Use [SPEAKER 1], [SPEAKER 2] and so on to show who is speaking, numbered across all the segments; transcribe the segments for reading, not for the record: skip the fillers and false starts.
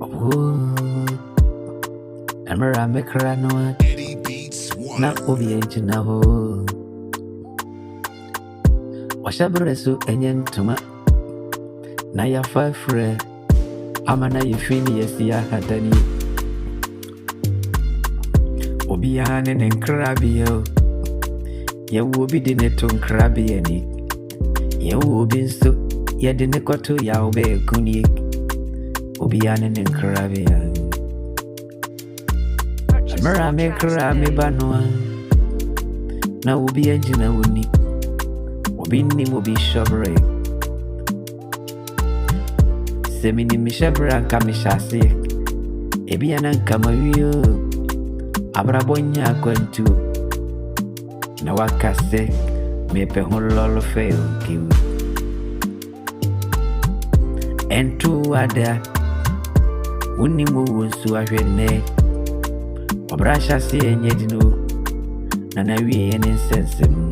[SPEAKER 1] Oh, Amara Mekrano, not Obi Naho. Washabresu Enyen Tuma Naya 5 Fre Amana Yufini Yesia Hatani Obiane and Crabio. Ye will be the neton crabiani. Ye will be so ye didn't go to Yaube Kunik Obiane and Crabia. Amara Mekrami Banoa. Now will be engine Wuni. Obini will be shabray. Semini Mishabra and Kamishasi. Ebiana Kamario Abrabonia going to Nawakase Mepe Hololo fail give. And two other Unimu Suarene Obrasha see and Yedino Nanawi and insensible.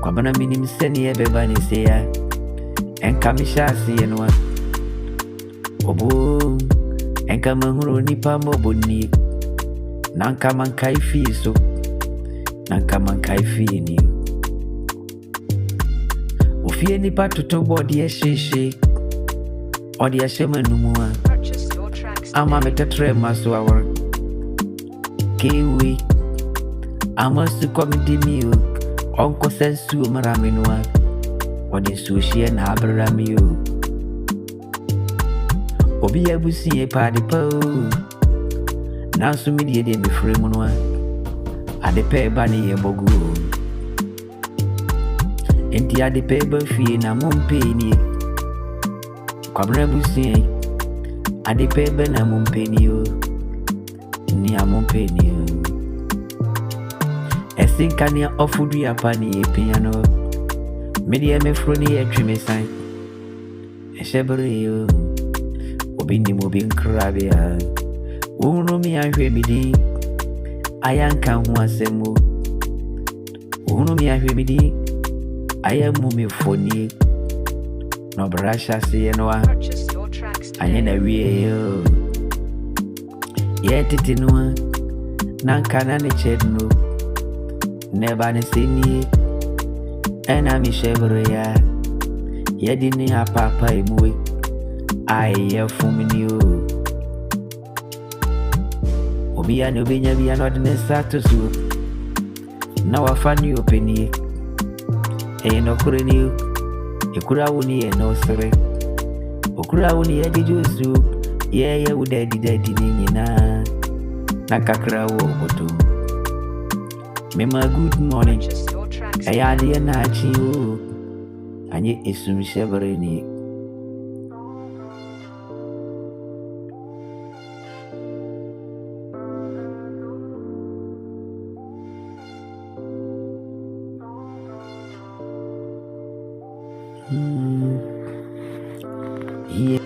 [SPEAKER 1] Kwabana minim seni ebebani seya enkamisha si enwa obo enkama huru nipa moboni nankama nkaifi so nankama nkaifi ni ofie nipa toto body eshishe odi ashema numua ama metetre maso awar kiwi ama su comedy meal Uncle Sensu Maraminua, what is sushi and Abrahamio? Obi Abusi a party po. Now, so media de be free monua. At the pay bunny a bogu. Enti at the paper fee na mumpeni. Kwaben Abusi at the paper na mumpenio. Nia mumpenio. Esinkania ofudi apani piano. Media me froni e twime san. Eshebere yo. Obini mo bin krabia. Unu mi ahwe bidi. Ayanka hu asemu. Unu mi ahwe bidi. Ayamu mi foni. No brasha si enwa. Anyena wie yo. Ye titinwa. Nankana ne chedno. Never seen ye, and I'm Chevrolet. Yedini a papa emui. I hear from you. Obia no binya be another status. Now I find you penny. Ain't no current. Ukurawuni and no sere. Ukurawuni edi juice. Yeah, would daddy nina. Nakakra wobotum. Mema good morning. Ayadi and Nachi, and ye is some Chevrolet. Yeah.